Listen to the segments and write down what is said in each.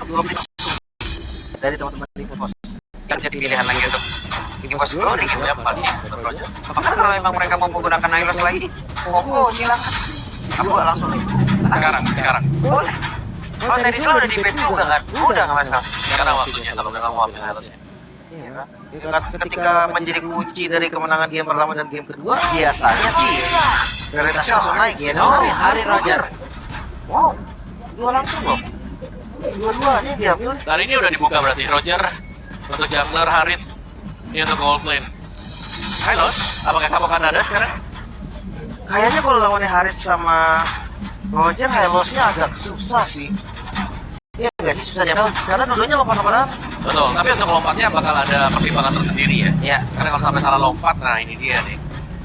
dua menit dari teman-teman tim pos. Kan jadi pilihan lagi untuk tim pos Pro nih gitu ya pasti. Apakah kalau memang mereka mau menggunakan Hylos lagi? Oh, silakan. Aku langsung nih. Sekarang. Boleh. Kalau dari selalu udah di ban juga kan? Udah nggak masalah. Sekarang waktunya kalau memang mau ambil Hylosnya. Iya. Ketika menjadi kunci dari kemenangan game pertama dan game kedua, biasanya sih prioritasnya langsung naik ya. Hari Roger. Wow, dua langsung loh. Dua-duanya diambil. Dan ini udah dibuka berarti Roger untuk jungler Harit ini untuk gold lane. Hylos, apakah kamu akan ada sekarang? Kayaknya kalau lawannya Harit sama Roger, Hylosnya agak susah sih. Iya nggak sih, susah diambil karena dua-duanya lompat-lompatan. Betul, tapi untuk lompatnya bakal ada pertimbangan tersendiri ya. Iya. Karena kalau sampai salah lompat, nah ini dia nih.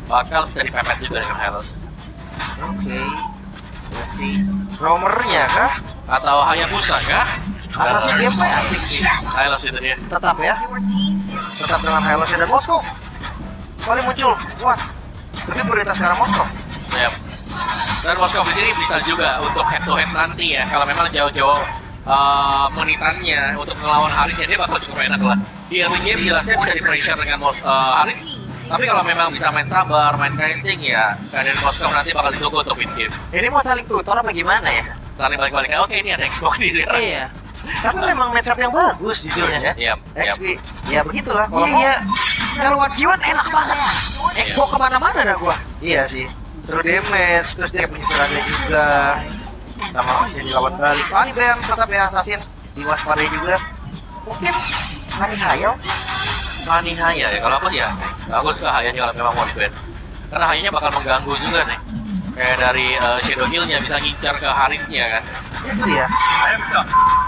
Bakal bisa dipepet juga dengan Hylos. Oke. Let's see. Romernya kah? Atau Hayabusa kah? Asasnya gameplay asik sih. Hylos itu dia. Tetap ya. Tetap dengan Hylosnya dan Moskov. Paling muncul. Kuat. Tapi prioritas sekarang Moskov. Yap. Dan Moskov di sini bisa juga untuk head to head nanti ya. Kalau memang jauh-jauh menitannya untuk melawan Harit ya dia bakal cukup enak lah. Di early game jelasnya bisa di pressure dengan Harit. Tapi kalau memang bisa main sabar, main kiting ya, keadaan Moskov nanti bakal ditunggu untuk win game. Ini mau saling tutor apa gimana ya? Saling balik-balik, oke ini ada Xbox di sini. Iya. Tapi memang matchup yang bagus jujurnya ya. XP, ya begitulah. Iya. Kalau 1v1 enak banget. Xbox kemana-mana dah gua. Iya sih. Terus damage, terus dia penyusurannya juga. Sama jadi lawan balik. Pani Bang tetap ya assassin. Diwaspadai juga. Mungkin Hani Hayal. Pani Haya ya, kalau aku ya, aku suka Haya kalau memang mau di-ban. Karena Hayanya bakal mengganggu juga nih. Kayak dari Shadow Heal-nya bisa ngincar ke Haritnya kan. Itu dia.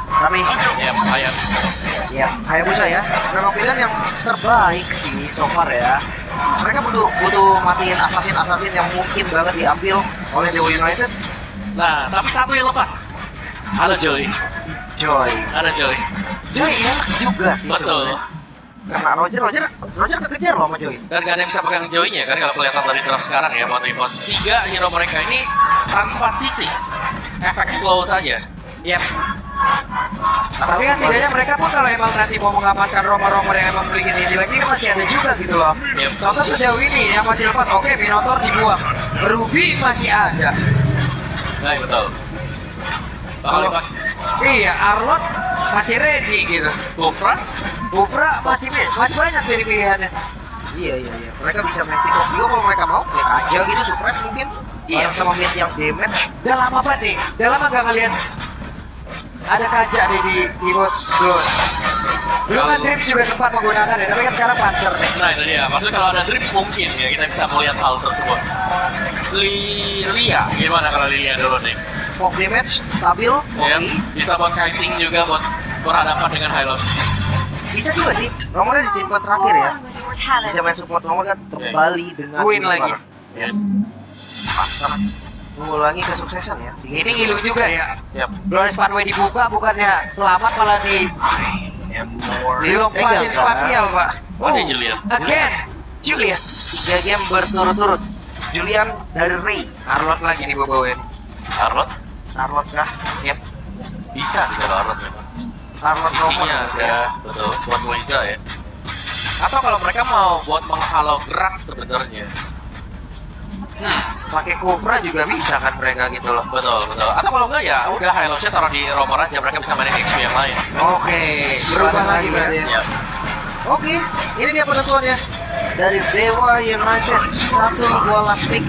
Kami Ya, Haya. ya Hayabusa ya. Memang pilihan yang terbaik sih so far ya. Mereka butuh matiin assassin yang mungkin banget diambil oleh Dewa United. Nah, tapi satu yang lepas. Halo Joy. Ada Joy. Joy enak juga sih Betul. sebenarnya. Karena Roger kekejar loh sama Joy. Dan gak ada yang bisa pegang Joy-nya kan kalau kelihatan dari draft sekarang ya buat EVOS. 3 hero mereka ini tanpa sisi. Efek slow saja. Yap. Tapi kan setidaknya mereka pun kalau emang nanti mau mengamankan romer-romer yang emang memiliki sisi lagi kan masih ada juga gitu loh. Yep. Contoh sejauh ini yang masih lepas, oke Minotaur dibuang, Ruby masih ada. Nah, betul. Kalau iya Arlot masih ready gitu. Bufra masih banyak dari pilihannya. Iya. Mereka bisa main pick off juga kalau mereka mau. Klik aja gitu, suppress mungkin. Iya. Sama mid yang damage. Udah lama banget nih, udah lama gak ngeliat ada kaca nih di bos Gold. Dulu kan Drips juga sempat menggunakan ya, tapi kan sekarang Panzer nih. Nah itu dia, maksudnya kalau ada Drips mungkin ya kita bisa melihat hal tersebut. Lilia, gimana kalau Lilia dulu nih? Poke damage, stabil, Ya, oke. bisa buat kiting juga buat berhadapan dengan Hylos. Bisa juga sih. Nomornya di tim terakhir ya. Bisa main support nomor kan kembali dengan Win lagi. Yes. Pasar mengulangi kesuksesan ya. Ini ngilu juga ya. Yap. Glorious Pathway dibuka bukannya selamat malah dilompatin spatial pak. Masih Julian. Again, Julian. 3 game berturut-turut. Julian dari Ray. Arlot lagi dibawain. Arlot? Arlot kah? Yap. Bisa sih kalau Arlot memang. Arlot Isinya nomor ada, betul, buat Moiza ya. Atau kalau mereka mau buat menghalau gerak sebenarnya. Pakai Kufra juga bisa kan mereka gitu loh. Betul. Atau kalau enggak ya udah Hylosnya taruh di romer aja, mereka bisa main XP yang lain. Oke, berubah lagi berarti ya. Ya. Oke, ini dia penentuannya dari Dewa United. Satu bola pick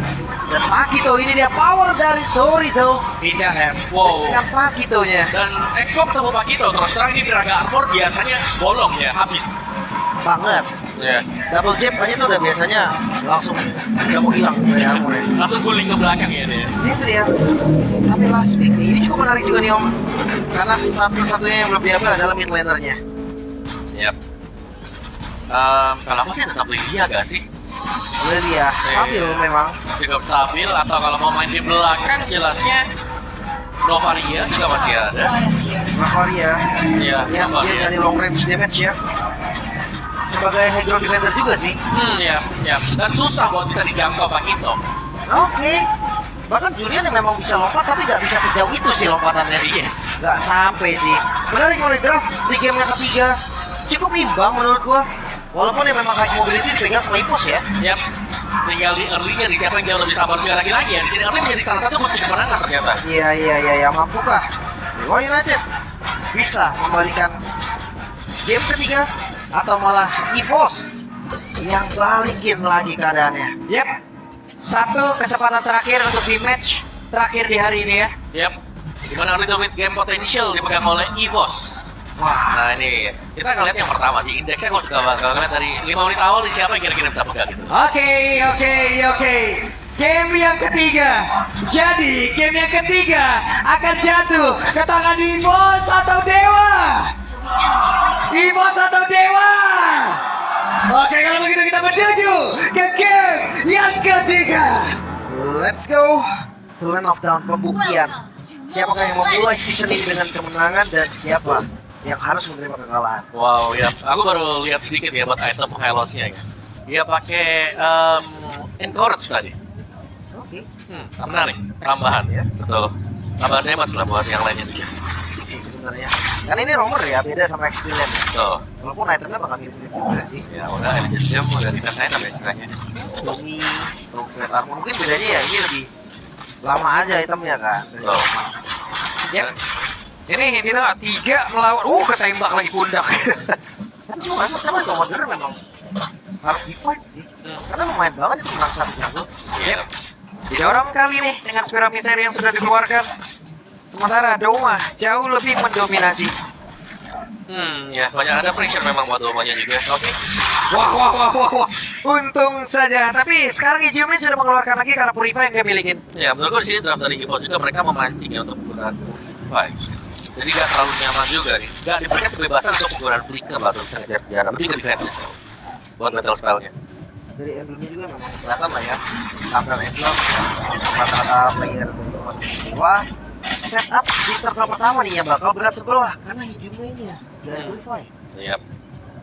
dan Pakito, ini dia power dari Sorizo. Pindah ya. Wow. Dengan Pakitonya Dan Xbox ketemu Pakito terus terang di Viraga Armor biasanya bolong ya, habis. banget. Ya. Double jab aja tuh udah biasanya langsung udah mau hilang dari armornya. Langsung guling ke belakang ya dia. Ini itu dia. Tapi last pick nih, ini cukup menarik juga nih Om. Karena satu-satunya yang belum diambil adalah mid lanernya. Yap. Kalau aku sih tetap Lilia gak sih? Lilia, stabil memang. Cukup stabil, atau kalau mau main di belakang jelasnya Novaria juga masih ada. Novaria, Iya, ya dia dari long range damage ya. Sebagai high ground defender juga sih. Ya. Dan susah buat bisa dijangkau Pakito. Oke. Bahkan Julian yang memang bisa lompat tapi nggak bisa sejauh itu sih lompatannya. Yes. Nggak sampai sih. Menarik oleh draft di game yang ketiga cukup imbang menurut gua. Walaupun yang memang high mobility dipegang sama Ipos ya. Yap. Tinggal di early-nya di siapa yang jauh lebih sabar juga lagi-lagi ya. Di sini early menjadi salah satu kunci kemenangan ternyata. Iya, mampukah Dewa United bisa membalikan game ketiga atau malah EVOS yang balikin lagi keadaannya. Yep. Satu kesempatan terakhir untuk di match terakhir di hari ini ya. Yap. Dimana early to mid game potential dipegang oleh EVOS. Wah, Nah ini kita ngeliat yang pertama sih, indeksnya gue suka banget. Kalau ngeliat dari 5 menit awal, siapa yang kira-kira bisa pegang gitu. Oke. Game yang ketiga. Jadi game yang ketiga akan jatuh ke tangan Ivos atau Dewa. Ivos atau Dewa. Oke, kalau begitu kita menuju ke game yang ketiga. let's go to Land of Dawn, pembuktian. Siapakah yang memulai season ini dengan kemenangan dan siapa yang harus menerima kekalahan. Wow, ya. Aku baru lihat sedikit ya buat item highlights-nya ya. Dia pakai encourage tadi. Oke. Menarik. Tambahan ya. Betul. Tambahan damage lah buat yang lainnya juga. Sebenarnya. Kan ini romer ya, beda sama experience. Betul. Walaupun itemnya bakal mirip-mirip juga sih. Ya udah, Elite Gem udah dites item ya istilahnya. Ini Rocket Armor mungkin bedanya ya ini lebih lama aja itemnya kan. Betul. Yep. Ini kita 3 melawan. Ketembak lagi pundak. Tapi memang Commander memang harus di fight sih. Karena lumayan banget itu menang satu jago. Iya. Didorong kali nih dengan Spira Misery yang sudah dikeluarkan. Sementara Doma jauh lebih mendominasi. Ya banyak ada pressure memang buat Domanya juga. Oke. Wah. Untung saja. Tapi sekarang Ijiumi sudah mengeluarkan lagi karena Purify yang dia milikin. Ya menurutku di sini draft dari EVO juga mereka memancing ya untuk penggunaan Purify. Jadi gak terlalu nyaman juga nih. Gak diberikan kebebasan untuk penggunaan flicker lah untuk ngejar jarak. Lebih ke defense buat battle spellnya. Dari emblemnya juga memang kelihatan lah ya. Tampil emblem, rata-rata player dewa. Setup di turtle pertama nih yang bakal berat sebelah karena hijaunya ini ya dari Purify. Iya.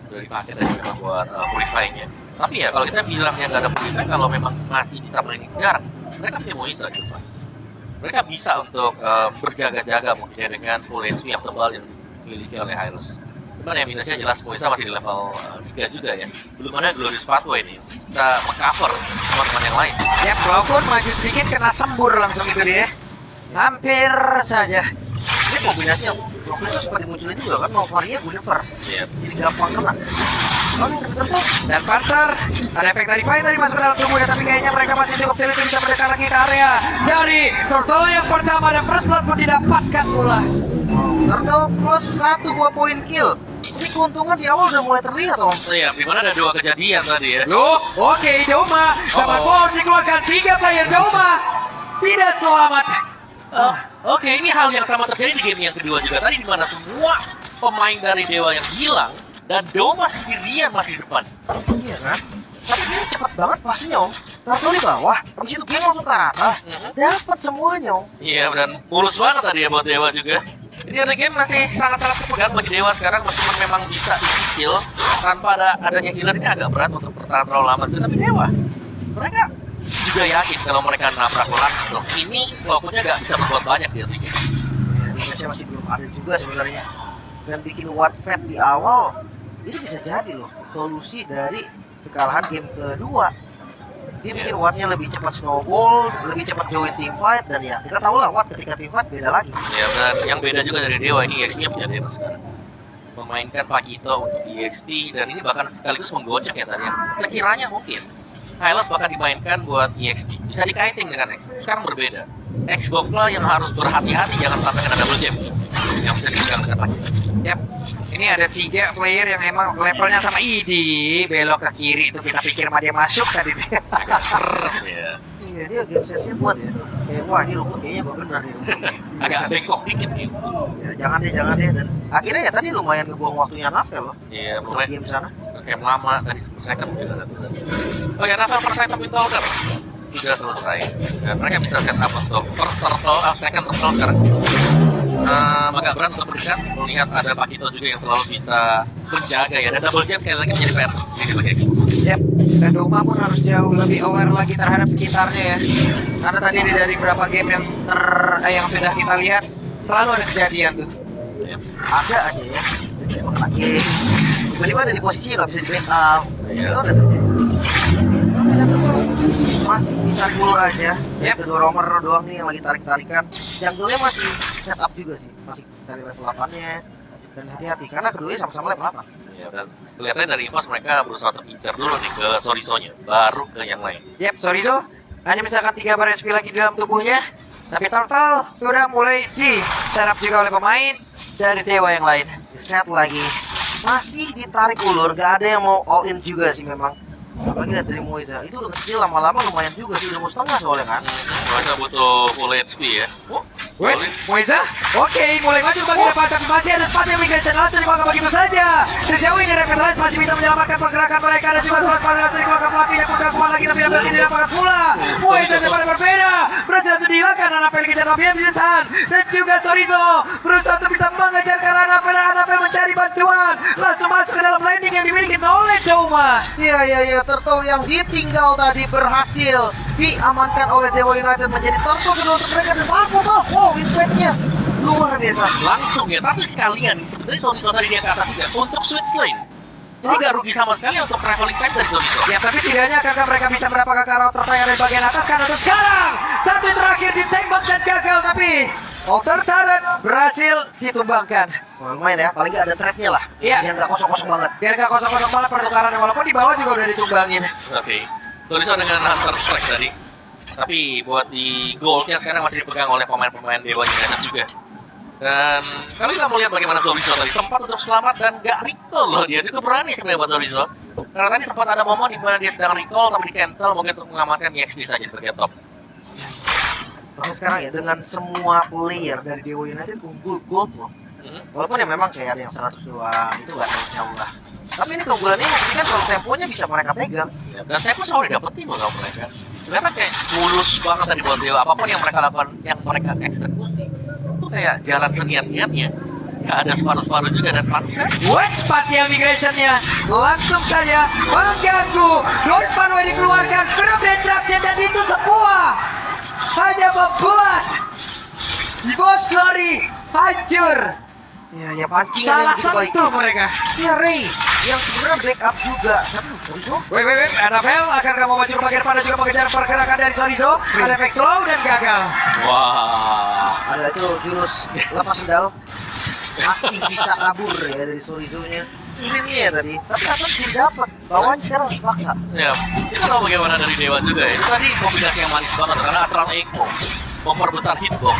Udah dipakai tadi memang buat Purify-nya. Tapi ya kalau kita bilangnya gak ada Purify, kalau memang masih bisa mainin jarak, mereka punya Moisa gitu Pak. Mereka bisa untuk berjaga-jaga mungkin ya dengan full HP yang tebal yang dimiliki oleh Hylos. Cuman yang minusnya jelas Moisa masih di level 3 juga ya. Belum ada Glorious Pathway nih, bisa meng-cover teman-teman yang lain. Ya, walaupun maju sedikit kena sembur langsung itu dia. Hampir saja. Ini kombinasi yang waktu itu sempat dimunculin juga kan Novaria Gunever. Iya. Jadi gampang kena. Dan Panzer, ada efek dari Fire tadi masuk ke dalam tubuhnya, tapi kayaknya mereka masih cukup sulit bisa mendekat lagi ke area dari Turtle yang pertama dan First Blood pun didapatkan pula. Turtle plus 1 buah poin kill. Ini keuntungan di awal udah mulai terlihat Om. Iya, dimana ada 2 kejadian tadi ya. Loh, oke, Doma. Zaman Force dikeluarkan 3 player Doma. Tidak selamat. Oke, ini hal yang sama terjadi di game yang kedua juga tadi, di mana semua pemain dari Dewa yang hilang dan Doma sendirian masih di depan. Iya kan? Tapi dia cepat banget pastinya Om. Turtle di bawah, habis itu dia langsung ke atas. Dapat semuanya Om. Iya, dan mulus banget tadi ya buat Dewa juga. Jadi ada game masih sangat-sangat kepegang bagi Dewa sekarang, meskipun memang bisa dicicil tanpa adanya healer ini agak berat untuk bertahan terlalu lama. Tapi Dewa, mereka juga yakin kalau mereka nabrak langsung ini logonya gak bisa berbuat banyak di early game. Indonesia masih belum ada juga sebenarnya. Dan bikin Watt Fed di awal itu bisa jadi loh solusi dari kekalahan game kedua. Dia bikin Wattnya lebih cepat snowball, lebih cepat join team fight, dan ya kita tahu lah Watt ketika team fight beda lagi. Ya, dan yang beda juga dari Dewa ini EXP-nya punya Dewa sekarang. Memainkan Pagito untuk EXP dan ini bahkan sekaligus menggocek ya tadi. Sekiranya mungkin Hylos bakal dimainkan buat EXP, bisa dikaiting dengan X. Sekarang berbeda. X Gokla yang harus berhati-hati jangan sampai kena double jam yang bisa dipegang dengan Pagito. Yap. Ini ada 3 player yang emang levelnya sama Idi. Belok ke kiri itu kita pikir mah dia masuk tadi. Agak serem ya. Iya dia game sesnya buat ya. Kayak wah ini rumput kayaknya gak bener nih. Agak bengkok dikit nih. Iya jangan deh. Dan akhirnya ya tadi lumayan ngebuang waktunya Navel loh. Iya, Untuk lumayan game sana. kayak lama tadi second mungkin ada tuh. Oke, Navel per second Wind Talker sudah selesai. Dan mereka bisa set up untuk first turtle, second turtle sekarang. agak berat untuk berdekat melihat ada Pakito juga yang selalu bisa menjaga ya. Dan double jab sekali lagi menjadi PR di bagi Expo. Yep, dan Doma pun harus jauh lebih aware lagi terhadap sekitarnya ya. Karena tadi dari beberapa game yang sudah kita lihat selalu ada kejadian tuh. Yep. Ada aja ya. Lagi tiba-tiba ada di posisi nggak bisa di backup. Iya. Itu udah terjadi. Ternyata tuh masih ditarik ulur aja. Yep. Kedua romer doang nih yang lagi tarik-tarikan. Jungle-nya masih setup juga sih, masih dari level 8-nya. Dan hati-hati karena keduanya sama-sama level 8. Ya, dan kelihatannya dari Evos mereka berusaha untuk incar dulu nih ke Soriso-nya, baru ke yang lain. Yep, Sorizo hanya misalkan 3 bar HP lagi di dalam tubuhnya. Tapi Turtle sudah mulai di setup juga oleh pemain dari Dewa yang lain. Set lagi. Masih ditarik ulur, gak ada yang mau all in juga sih memang. Apalagi lihat dari Moiza, itu udah kecil lama-lama lumayan juga sih, udah mau setengah soalnya kan. Mereka butuh full HP ya. Oh, Wait, Moiza? Oke, mulai maju bagi depan, tapi masih ada spot yang migration langsung dikeluarkan begitu saja. Sejauh ini Revitalize masih bisa menyelamatkan pergerakan mereka dan juga terus pada langsung dikeluarkan Fluffy yang kuda kuat lagi tapi dapat didapatkan pula. Moiza sebenarnya berbeda, berhasil untuk dihilangkan Anapel kejar tapi yang bisa dan juga Sorizo berusaha untuk bisa mengejar ke Anapel mencari bantuan langsung masuk ke dalam landing yang dimiliki oleh Doma. Iya, Turtle yang ditinggal tadi berhasil diamankan oleh Dewa United menjadi Turtle kedua untuk mereka dan wow, impact-nya luar biasa. langsung ya, tapi sekalian sebenarnya Soriso tadi dia ke atas juga untuk switch lane. Ini gak rugi sama sekali untuk traveling time dari Soriso. Ya, tapi setidaknya akan mereka bisa mendapatkan karakter yang dari bagian atas kan untuk sekarang. Satu yang terakhir ditembak dan gagal tapi Outer Turret berhasil ditumbangkan. Wah, lumayan ya, paling nggak ada threat-nya lah. Iya. Yang nggak kosong-kosong banget. Biar gak kosong-kosong banget pertukarannya walaupun di bawah juga udah ditumbangin. Oke, Soriso dengan Hunter Strike tadi. Tapi buat di goldnya sekarang masih dipegang oleh pemain-pemain Dewa United juga. Dan kalau kita melihat bagaimana Soriso tadi sempat untuk selamat dan gak recall loh, dia cukup berani sebenarnya buat Soriso. Karena tadi sempat ada momen di mana dia sedang recall tapi di cancel mungkin untuk mengamankan EXP saja di bagian top. Bahkan sekarang ya dengan semua player dari Dewa United unggul gold loh. Walaupun ya memang kayak ada yang 100 doang, itu nggak terlalu jauh lah. Tapi ini keunggulannya ini kan kalau temponya bisa mereka pegang. Ya, dan tempo selalu didapetin loh sama mereka. Ternyata kayak mulus banget tadi buat Dewa. Apapun yang mereka lakukan, yang mereka eksekusi, itu kayak jalan seniat-niatnya. Gak ada separuh-separuh juga dan panasnya. What spotnya migrationnya langsung saja mengganggu. Don't Funway dikeluarkan, Group Destruction dan itu semua hanya membuat Ghost Glory hancur. Ya pancing Salah satu mereka. Ya Ray yang sebenarnya backup juga. Tapi Soriso Wait, Annabelle akan kamu maju ke bagian depan dan juga mengejar pergerakan dari Sorizo. Ada efek slow dan gagal. Wah. ada itu jurus lepas sendal. Masih bisa kabur ya dari Sorizo-nya. Spin-nya ya tadi. Tapi atas tidak dapat. Bawahnya sekarang harus paksa. Ya, kita tahu bagaimana dari Dewa juga ya. Itu tadi kombinasi yang manis banget karena Astral Echo memperbesar hitbox.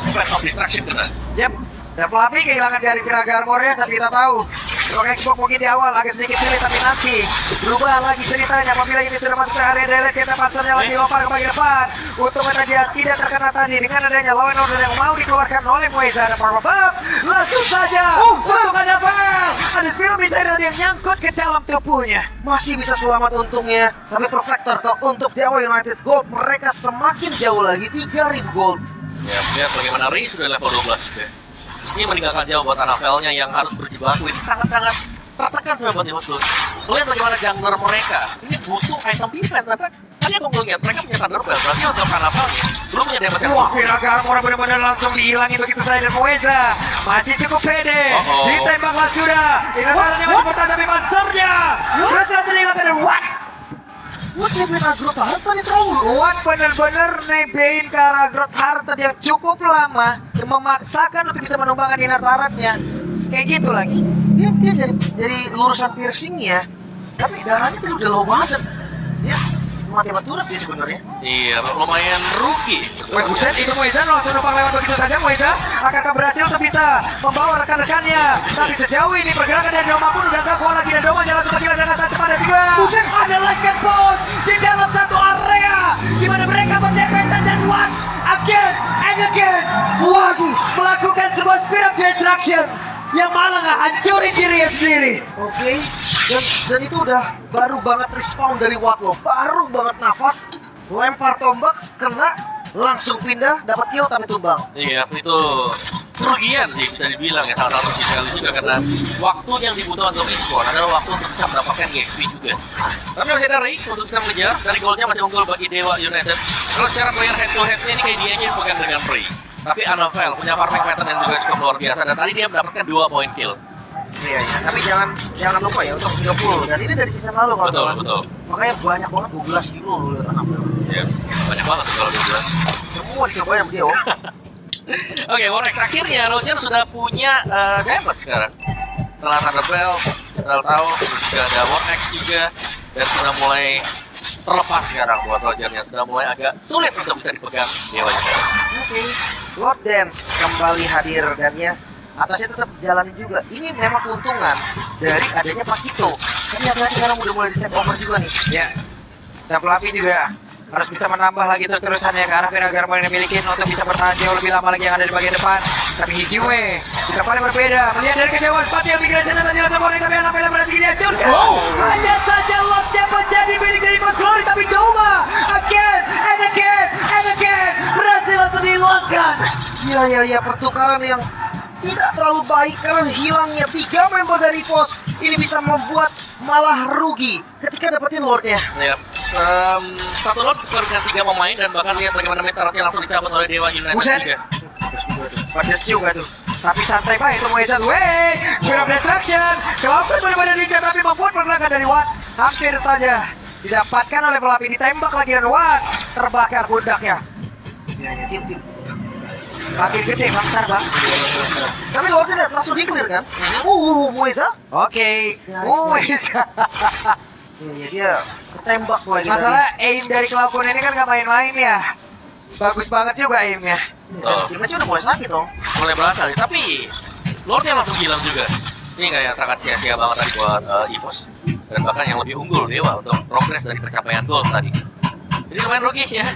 Spread of distraction kena. Yep. Dan Fluffy kehilangan dari Piraga Armornya, tapi kita tahu untuk Xbox mungkin di awal agak sedikit sulit, tapi nanti berubah lagi ceritanya apabila ini sudah masuk ke area delete. Kita pansernya lagi lompat ke bagian depan untuk dia tidak terkena tadi dengan adanya law and order yang mau dikeluarkan oleh Moiza. Ada power buff langsung saja untuk Annabelle. Ada Spiro bisa yang nyangkut ke dalam tubuhnya. Masih bisa selamat untungnya. Tapi Perfect Turtle untuk Dewa United Gold. Mereka semakin jauh lagi 3.000 gold. Ya, lihat bagaimana Ray sudah level 12 juga. Ini meninggalkan jauh buat Annabelle-nya yang harus berjibaku. Ini sangat-sangat tertekan sahabat ya bosku. Lihat bagaimana jungler mereka. Ini butuh item defense. Ternyata tadi aku ngeliat mereka punya Thunderbell. Berarti untuk Annabelle-nya belum punya damage yang Wah, Piraga Armor benar-benar langsung dihilangin begitu saja dan Moiza masih cukup pede. Ditembaklah sudah. Ingatannya masih bertahan tapi pansernya berhasil dihilangkan dan What nebein Agrot Heart tadi terlalu. Kuat bener-bener nebein ke arah Growth Heart yang cukup lama yang memaksakan untuk bisa menumbangkan inner turret-nya. Kayak gitu lagi. Dia dari lurusan piercingnya. Tapi darahnya tuh udah low banget. Ya, mati turret dia sebenarnya. Iya, lumayan rugi. Wait, buset, itu Moiza langsung numpang lewat begitu saja. Moiza akankah berhasil untuk bisa membawa rekan-rekannya. Tapi sejauh ini pergerakan dari Doma pun udah gak kuat lagi. Dan Doma jalan seperti dengan sangat cepat dan juga buset, ada Legend Boss di dalam satu area di mana mereka berdempetan dan again and again lagi melakukan sebuah spirit destruction yang malah nggak hancurin dirinya sendiri. Oke. Dan itu udah baru banget respawn dari Watlow. Baru banget nafas. Lempar tombak, kena, langsung pindah, dapat kill tapi tumbang. Iya, itu kerugian sih bisa dibilang ya, salah satu sekali juga karena waktu yang dibutuhkan untuk e-sport adalah waktu untuk bisa mendapatkan GXP juga. Tapi masih ada Ray untuk bisa mengejar, dari golnya masih unggul bagi Dewa United. Kalau secara player head to headnya ini kayak dia aja yang pegang dengan Ray. Tapi Anavel punya farming pattern yang juga cukup luar biasa dan tadi dia mendapatkan 2 poin kill. Iya, iya. Tapi jangan lupa ya untuk 30. Dan ini dari season lalu kalau Betul, teman. betul. Makanya banyak banget 12 kilo loh lihat Anavel. Ya, banyak banget tuh kalau 12. Semua dicobain sama dia, oh. Oke, Warrex akhirnya Roger sudah punya damage sekarang. Setelah Thunderbell, kita tahu juga ada Warrex juga dan sudah mulai terlepas sekarang buat Rogernya, sudah mulai agak sulit untuk bisa dipegang Dewa United. Oke. Lord Dance kembali hadir dan ya atasnya tetap dijalani juga. Ini memang keuntungan dari adanya Pakito. Kan lihat sekarang udah mulai di take over juga nih. Ya. Dan Fluffy juga harus bisa menambah lagi terus-terusannya ke arah agar poin yang dimiliki untuk bisa bertahan jauh lebih lama lagi yang ada di bagian depan. Tapi Hijiwe juga paling berbeda. Melihat dari kejauhan sepatu yang migrasi dan tadi latar tapi yang nampaknya berhasil dihancurkan. Hanya saja Lordnya menjadi milik dari Mas Glory, tapi Doma again and again and again berhasil langsung dihilangkan. Iya, pertukaran yang tidak terlalu baik karena hilangnya 3 member dari pos. Ini bisa membuat malah rugi ketika dapetin Lordnya. Ya, satu lot dengan 3 pemain dan bahkan lihat bagaimana mentalnya langsung dicabut oleh Dewa United Buset. juga. Pedes juga tuh. Tapi santai baik itu Moises. Wey, Spear of Destruction. Kelakuan benar-benar dicat tapi membuat pergerakan dari Watt hampir saja didapatkan oleh Fluffy, ditembak lagi dan Watt terbakar pundaknya. Ya, tim. Makin gede Bang Bang. Tapi Lordnya langsung di-clear kan? Moisa. Oke, Moises. Iya, dia ketembak lagi. Masalah aim dari Kelakuan ini kan gak main-main ya. Bagus banget juga aimnya. Timnya udah mulai sakit dong. Mulai berasa nih, tapi Lordnya langsung hilang juga. Ini kayak sangat sia-sia banget tadi buat EVOS dan bahkan yang lebih unggul Dewa untuk progres dari pencapaian goal tadi. Jadi lumayan rugi ya,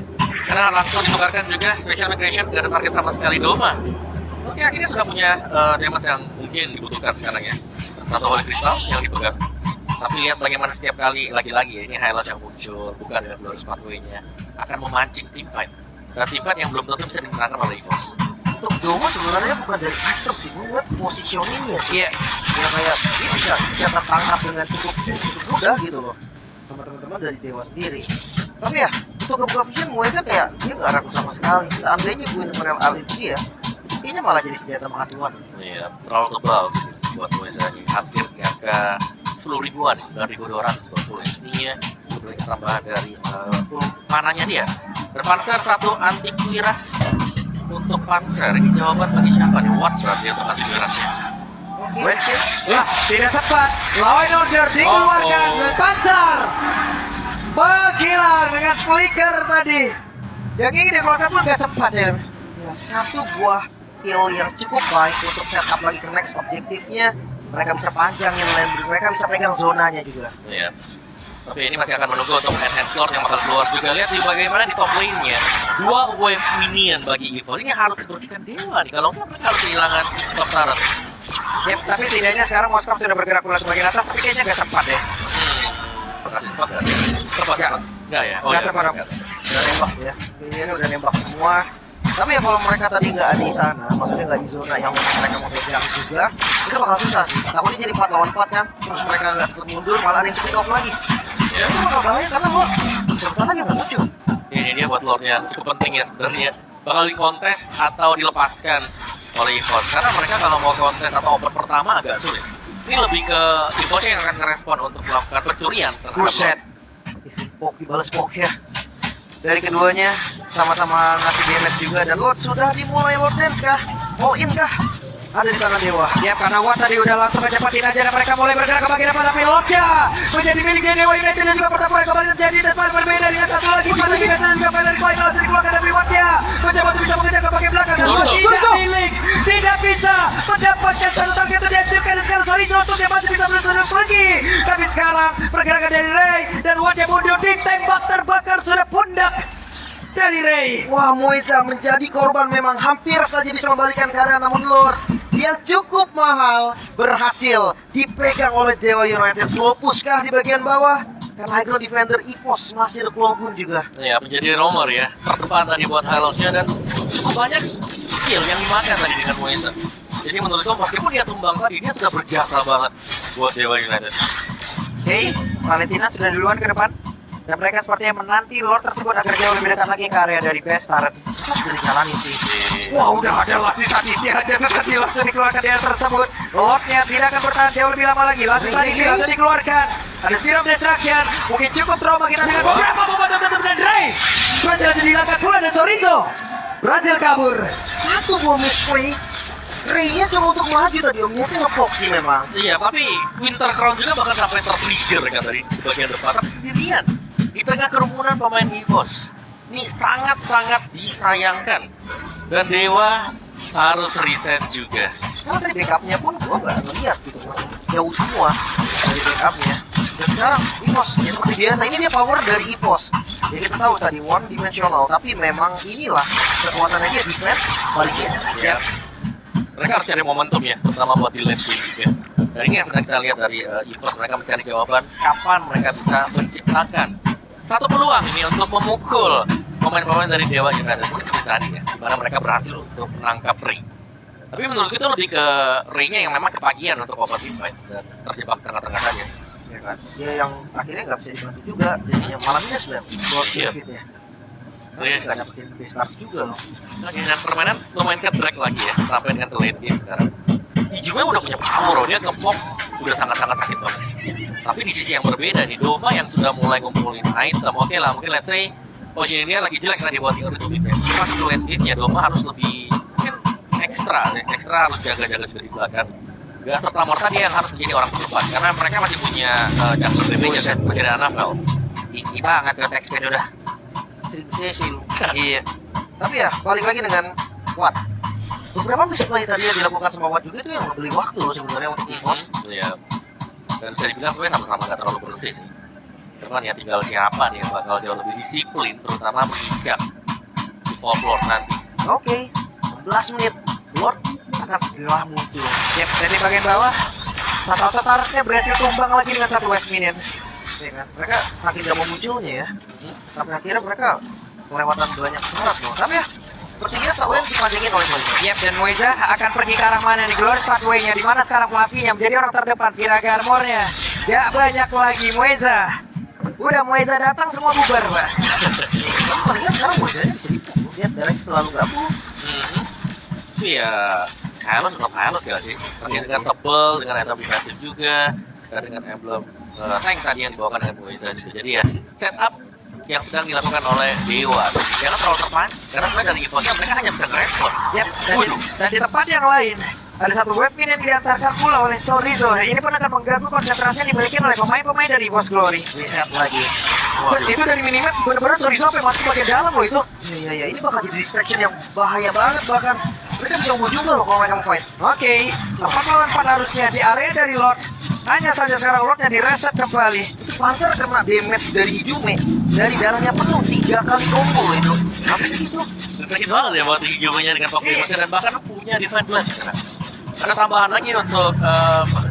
karena langsung ditukarkan juga special migration, gak ada target sama sekali Doma. Oke, akhirnya sudah punya damage yang mungkin dibutuhkan sekarang ya. Satu Holy Crystal yang dipegang. Tapi lihat bagaimana setiap kali lagi-lagi ya, ini highlights yang muncul bukan dengan Glorious Pathway-nya akan memancing teamfight. Dan teamfight yang belum tentu bisa dimenangkan oleh EVOS. Untuk Doma sebenarnya bukan dari item sih, gue liat positioningnya sih. Iya. Ya kayak dia bisa tertangkap dengan cukup mudah gitu loh sama teman-teman dari Dewa sendiri. Tapi ya untuk ngebuka vision Moisa kayak dia nggak ragu sama sekali. Seandainya gue Emerald Al itu dia, kayaknya malah jadi senjata menghaduan. Iya, terlalu tebal sih buat Moisa ini. Hampir di angka 10 ribuan, 9.220 SP-nya. Kemudian tambahan dari mananya dia. Dan Panzer 1 anti kuiras untuk Panzer. Ini jawaban bagi siapa nih? What berarti untuk anti kuirasnya? Wenshin, Tidak sempat. Law and Order dikeluarkan Oh. dan Panzer menghilang dengan flicker tadi. Yang ini dikeluarkan pun nggak sempat ya. ya, satu buah kill yang cukup baik untuk setup lagi ke next objektifnya. Mereka bisa panjangin lane, mereka bisa pegang zonanya juga. Iya. Tapi ini masih akan menunggu untuk enhance Lord yang bakal keluar juga. Lihat di bagaimana di top lane-nya 2 wave minion bagi EVOS. Ini harus dibersihkan Dewa nih. Kalau nggak mereka harus kehilangan top turret. Ya, tapi setidaknya sekarang Moskov sudah bergerak pulang ke bagian atas, tapi kayaknya nggak sempat ya. Makasih sempat nggak? Sempat Nggak. Nggak ya? Nggak sempat, Om. Udah nembak ya, ini udah nembak semua. Tapi ya kalau mereka tadi nggak di sana, maksudnya nggak di zona yang mereka mau pegang juga, itu bakal susah sih. Takutnya jadi 4 lawan 4 kan, terus mereka nggak sempet mundur, malah ada yang pick off lagi. Ya. Ini bakal bahaya karena lo sebentar lagi nggak muncul. Ini dia buat Lord yang cukup penting ya sebenarnya. Bakal dikontes atau dilepaskan oleh EVOS. Karena mereka kalau mau kontes atau open pertama agak sulit. Ini lebih ke EVOS yang akan merespon untuk melakukan pencurian terhadap Buset. Pok dibalas pok ya. Dari keduanya sama-sama ngasih damage juga dan Lord sudah dimulai Lord Dance kah? All in kah? Ada di tangan Dewa. Ya, karena Watt tadi udah langsung kecepatin aja dan mereka mulai bergerak ke bagian depan, tapi Lordnya menjadi milik Dewa United dan juga pertempuran kembali terjadi dan paling berbeda dengan satu lagi pada kita dan juga Valen Coin langsung dikeluarkan dari Wattnya mencoba untuk bisa mengejar ke bagian belakang dan tidak milik, tidak bisa mendapatkan satu target itu dihancurkan dan sekarang sorry Johnson dia masih bisa berusaha pergi, tapi sekarang pergerakan dari Ray dan Wattnya mundur ditembak terbakar sudah pundak dari Ray. Wah, Moisa menjadi korban memang hampir saja bisa membalikan keadaan, namun Lord yang cukup mahal berhasil dipegang oleh Dewa United. Slow push kah di bagian bawah? Karena high ground defender EVOS masih ada Klogun juga. Ya, menjadi nomor ya terdepan tadi buat Highlands-nya dan cukup banyak skill yang dimakan tadi dengan Moisa. Jadi menurut gue meskipun dia tumbang tadi, dia sudah berjasa banget buat Dewa United. Oke, Valentina sudah duluan ke depan. Dan mereka sepertinya menanti Lord tersebut agar jauh lebih dekat lagi ke area dari base turret. Sudah dijalanin sih. Wah, udah ada Lassi Saditya aja tadi langsung dikeluarkan di area tersebut. Lordnya tidak akan bertahan jauh lebih lama lagi. Lassi Saditya langsung dikeluarkan. Ada Spear of Destruction. Mungkin cukup trauma kita dengan beberapa bobotoh tetap dan Ray. Berhasil dihilangkan pula dan Sorizo berhasil kabur. Satu bom misplay. Ray-nya coba untuk maju tadi, Omnya itu nge-fox sih memang. Iya, tapi Winter Crown juga bahkan sampai ter-trigger kan dari bagian depan, tapi sendirian di tengah kerumunan pemain EVOS. Ini sangat-sangat disayangkan. Dan Dewa harus reset juga. Karena tadi backupnya pun gua nggak ngeliat gitu, masih jauh semua dari backupnya. Dan sekarang EVOS ya seperti biasa, ini dia power dari EVOS. Ya kita tahu tadi one dimensional, tapi memang inilah kekuatannya dia defense baliknya. Ya. Mereka harus cari momentum ya, terutama buat di late game juga. Dan ini yang sedang kita lihat dari EVOS, mereka mencari jawaban kapan mereka bisa menciptakan satu peluang ini untuk memukul pemain-pemain dari Dewa United. Mungkin seperti tadi ya, di mana mereka berhasil untuk menangkap Ray. Tapi menurut itu lebih ke Ray-nya yang memang kepagian untuk overteam fight dan terjebak tengah-tengah saja. Ya kan? Dia yang akhirnya nggak bisa dibantu juga, jadinya malam ini sudah buat Iya. fit ya. Iya. Nggak dapetin base card juga loh. Oke, dan permainan memainkan drag lagi ya, sampai dengan ke late game sekarang. Ijume udah punya power loh, dia ngepop udah sangat-sangat sakit banget. Tapi di sisi yang berbeda nih, Doma yang sudah mulai ngumpulin item, oke lah, mungkin let's say posisi dia lagi jelek tadi buat Ori Tubin ya. Cuma di late game ya, Doma harus lebih, mungkin ekstra harus jaga-jaga juga di belakang. Gak serta merta dia yang harus menjadi orang terdepan, karena mereka masih punya jungle damage ya, masih ada Anafel. Tinggi banget ya text speed udah. Sih lu. Iya. Tapi ya balik lagi dengan Watt. Beberapa misplay tadi yang dilakukan sama Watt juga itu yang membeli waktu loh sebenarnya untuk EVOS. Iya. Dan bisa dibilang sebenarnya sama-sama nggak terlalu bersih sih. Cuman ya tinggal siapa nih yang bakal jauh lebih disiplin, terutama menginjak di fall floor nanti. Oke, 11 menit. Lord akan segera muncul. Yep, dari bagian bawah. Satu turretnya berhasil tumbang lagi dengan satu wave minion. Ya kan? Mereka makin gak mau munculnya ya. Sampai akhirnya mereka kelewatan banyak surat loh. Tapi ya, seperti biasa Wen dipanjangin oleh Moisa. Yep, dan Moisa akan pergi ke arah mana nih? Glorious Pathway-nya, di mana sekarang Fluffy yang menjadi orang terdepan. Piraga Armor-nya. Gak banyak lagi Moisa. Udah Moisa datang semua bubar, Pak. Tapi paling sekarang Moisa-nya bisa dipukul. Lihat, darahnya selalu gabung. Tapi ya halus tetap halus gak sih? Masih dengan tebel, dengan item defensif juga, dan dengan emblem tank tadi yang dibawakan dengan Moisa juga. Jadi ya setup yang sedang dilakukan oleh Dewa. Jangan terlalu tepat, karena sebenarnya dari EVOS-nya mereka hanya bisa ngerespon. Yap, dan di tempat yang lain ada satu wave minion yang diantarkan pula oleh Sorizo. Ini pun akan mengganggu konsentrasi yang dimiliki oleh pemain-pemain dari EVOS Glory. Reset lagi. Itu dari minimap benar-benar Sorizo sampai masuk bagian dalam loh itu. Iya, ini bakal jadi distraction yang bahaya banget bahkan. Mereka bisa unggul juga loh kalau mereka mau fight. Oke, 4 lawan 4 harusnya di area dari Lord. Hanya saja sekarang Lordnya direset kembali. Itu Panzer kena damage dari Ijume. Dari darahnya penuh 3 kali combo itu. Sampai segitu. Sakit banget ya buat Ijume-nya dengan Pop Demon dan bahkan punya Divine Blast. Ada tambahan lagi untuk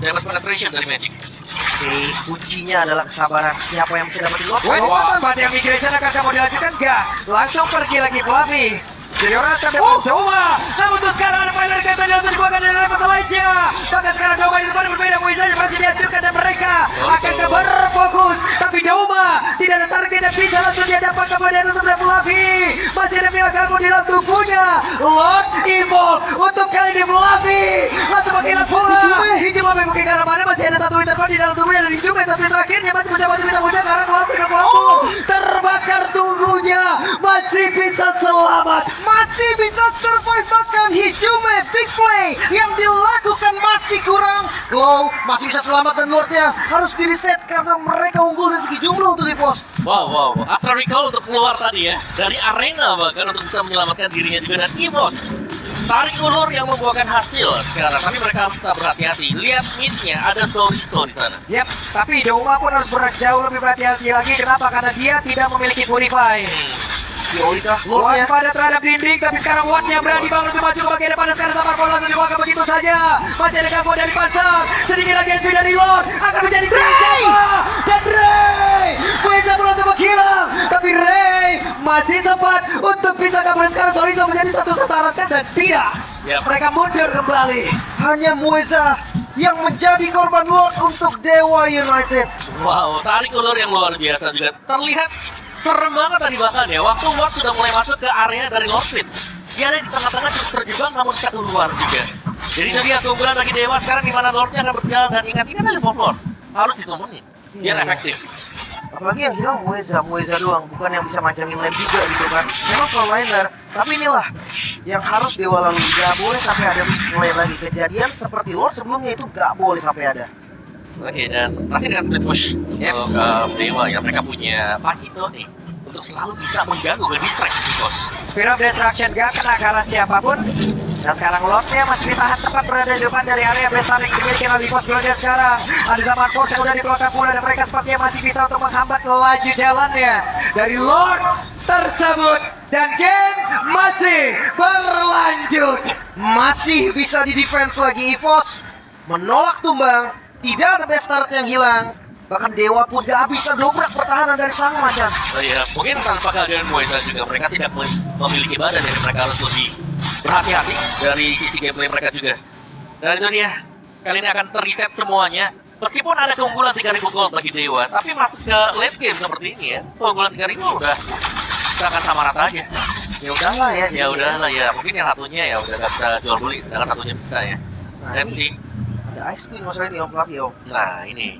damage penetration dari Magic. Oke, kuncinya adalah kesabaran. Siapa yang bisa dapetin Lord? Tempat yang migration akan kamu dilanjutkan gak? Langsung pergi lagi Fluffy. Jadi orang terdepan Doma. Namun untuk sekarang ada final game yang harus dikeluarkan dari level Malaysia. Bahkan sekarang Doma di depan berbeda. Moisa masih dihancurkan dan mereka akan berfokus. Tapi Doma tidak ada target dan bisa langsung dihadapkan kepada atas sebelah Fluffy. Masih ada pihak kamu di dalam tubuhnya. Lord Evil untuk kali ini Fluffy. Langsung menghilang pula. Ijume mungkin karena mana masih ada satu interval di dalam tubuhnya. Dan Ijume satu terakhirnya masih mencoba bisa muncul karena Fluffy dan Fluffy terbakar tubuhnya. Masih bisa selamat. Masih bisa survive bahkan Ijume big play yang dilakukan masih kurang. Glow masih bisa selamat dan Lordnya harus di reset karena mereka unggul dari segi jumlah untuk EVOS. Wow. Astra Recall untuk keluar tadi ya dari arena bahkan untuk bisa menyelamatkan dirinya juga dan EVOS. Tarik ulur yang membuahkan hasil sekarang, tapi mereka harus tetap berhati-hati. Lihat mid-nya ada Sorizo di sana. Yap, tapi Doma pun harus jauh lebih berhati-hati lagi. Kenapa? Karena dia tidak memiliki Purify. Yolita Watt pada terhadap dinding, tapi sekarang Wattnya berani banget untuk maju ke bagian depan dan sekarang Samar bola langsung dibuang begitu saja. Masih ada gangguan dari Panzer, sedikit lagi SP dari Lord akan menjadi siapa? Dan Ray bisa langsung menghilang, tapi Ray masih sempat untuk bisa kabur sekarang. Sorizo menjadi satu sasaran kan dan tidak. Yap. Mereka mundur kembali. Hanya Mueza yang menjadi korban Lord untuk Dewa United. Wow, tarik ulur yang luar biasa juga. Terlihat serem banget tadi bahkan ya. Waktu Lord sudah mulai masuk ke area dari Lord Pit. Dia ada di tengah-tengah cukup terjebak namun bisa keluar juga. Jadi itu dia keunggulan bagi Dewa sekarang di mana Lordnya akan berjalan dan ingat ini adalah level Lord. Harus ditemuin biar Iya. efektif. Apalagi yang hilang Mueza doang, bukan yang bisa mancangin lane juga gitu kan. Memang frontliner, tapi inilah yang harus Dewa lalui. Gak boleh sampai ada misplay lagi. Kejadian seperti Lord sebelumnya itu gak boleh sampai ada. Oke, dan masih dengan split push Yep. untuk Dewa ya. Mereka punya Pakito nih untuk selalu bisa mengganggu ke distract bos. Speed of Destruction gak kena ke arah siapapun. Dan sekarang Lordnya masih ditahan tepat berada di depan dari area base running dimiliki oleh Pos Guardian sekarang. Ada zaman Force yang udah dikeluarkan pula dan mereka sepertinya masih bisa untuk menghambat laju jalannya dari Lord tersebut. Dan game masih berlanjut. Masih bisa di defense lagi EVOS. Menolak tumbang, tidak ada best start yang hilang. Bahkan Dewa pun gak bisa dobrak pertahanan dari sang macan. Oh iya, mungkin tanpa kehadiran Moisa juga mereka tidak memiliki badan, jadi mereka harus lebih berhati-hati dari sisi gameplay mereka juga. Dan itu dia, kali ini akan terreset semuanya. Meskipun ada keunggulan 3000 gold bagi Dewa, tapi masuk ke late game seperti ini ya, keunggulan 3000 udah akan sama rata aja. Ya udahlah ya. Ya udahlah ya, mungkin yang satunya ya udah gak bisa jual beli, sedangkan satunya bisa ya. Dan sih, Ada Ice Queen masalahnya di Om Flavio. nah ini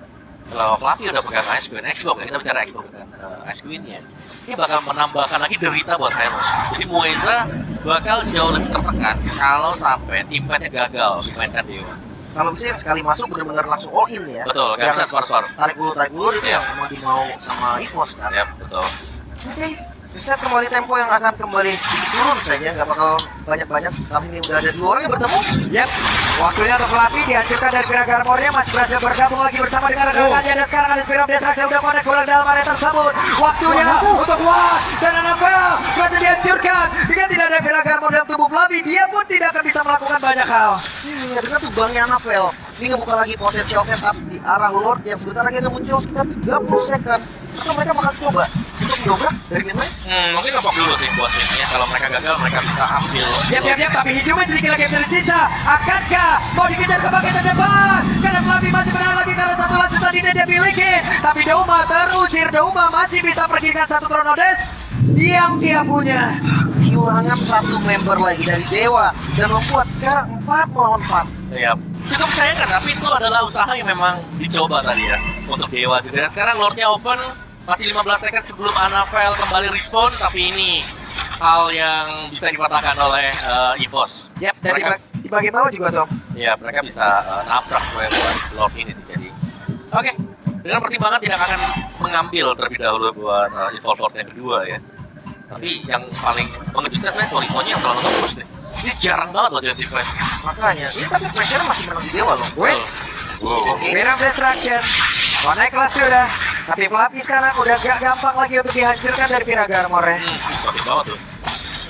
kalau Flavio udah pegang Ice Queen, Xbox ya, kita bicara Xbox kan, Ice Queen-nya ini bakal menambahkan lagi derita buat Hylos. Jadi Mueza bakal jauh lebih tertekan kalau sampai tim fight-nya gagal dimainkan Dewa. Kalau bisa sekali masuk benar-benar langsung all in ya. Betul, gak bisa spar-spar. Tarik ulur itu Iya. yang memang dimau sama EVOS kan. Ya, betul. Oke, bisa kembali tempo yang akan kembali turun saja, nggak bakal banyak-banyak. Kali ini udah ada dua orang yang bertemu. Yap, waktunya untuk Flappy dihancurkan dari Piraga Armornya masih berhasil bergabung lagi bersama dengan rekan-rekannya dan sekarang ada Speed of Destruction udah connect bola dalam area tersebut. Waktunya untuk Watt dan Annabelle berhasil dihancurkan. Jika tidak ada Piraga Armor dalam tubuh Flappy, dia pun tidak akan bisa melakukan banyak hal. Iya, dengan tuh bangnya Anafel. Ini ngebuka lagi potensial setup di arah Lord yang sebentar lagi akan muncul sekitar 30 second. Setelah mereka bakal coba untuk mendobrak dari mid lane. Mungkin nempok dulu sih buat timnya. Kalau mereka gagal, mereka bisa ambil. Yap, tapi hijaunya sedikit lagi yang tersisa. Akankah mau dikejar ke bagian depan? Karena Flappy masih menahan lagi karena satu lanjut tadi dia miliki. Tapi Douma terusir, Douma masih bisa pergi dengan satu Chronodes yang dia punya. Kehilangan satu member lagi dari Dewa dan membuat sekarang 4 melawan 4. Ya, cukup sayangkan, tapi itu adalah usaha yang memang dicoba tadi ya untuk Dewa juga. Dan sekarang Lordnya open, masih 15 second sebelum Annabelle kembali respawn, tapi ini hal yang bisa dipatahkan oleh EVOS. Yap, dan Mereka- di bagian bawah juga Tom. Ya, mereka bisa nabrak buat Lord ini sih jadi. Oke, dengan pertimbangan tidak akan mengambil terlebih dahulu buat Evolve Lord yang kedua ya. Tapi yang paling mengejutkan sebenarnya Sorizo-nya yang selalu nge-push nih. Ini jarang banget loh jadi fight. Makanya, ini tapi pressure masih menang di Dewa loh. Wait, Wow. Speed of Destruction connect kelas sudah. Tapi Flappy sekarang udah gak gampang lagi untuk dihancurkan dari Piraga Armornya. Sakit banget tuh.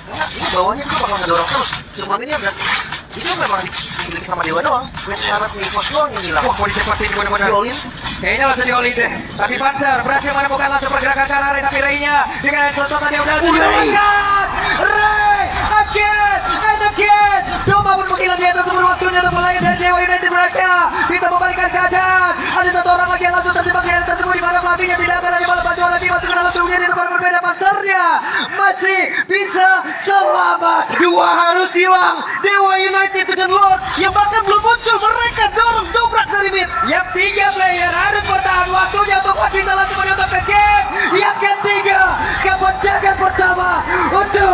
Karena ini bawahnya tuh bakal ngedorong terus. Sebelum ini ada itu memang dimiliki sama Dewa doang. Quest Scarlet nih EVOS doang yang hilang. Wah, mau dicepatin bener-bener. Diolin. Kayaknya langsung diolin deh. Tapi Panzer berhasil menemukan langsung pergerakan ke arah Ray, tapi Ray-nya dengan headshot tadi udah dilakukan. Ray again. Douma pun menghilang di atas sebelum waktunya untuk mulai dari Dewa United mereka bisa membalikkan keadaan. Ada satu orang lagi yang langsung terjebak di area tersebut di mana Flappy-nya tidak akan ada bola bantuan lagi masuk ke dalam tubuhnya di tempat berbeda. Panzernya masih bisa selamat. Dua harus hilang. Dewa United dengan Lord yang bahkan belum muncul. Mereka dorong dobrak dari mid. Yap, 3 player harus bertahan waktunya untuk bisa langsung menutup ke game yang ketiga. Kemenangan pertama untuk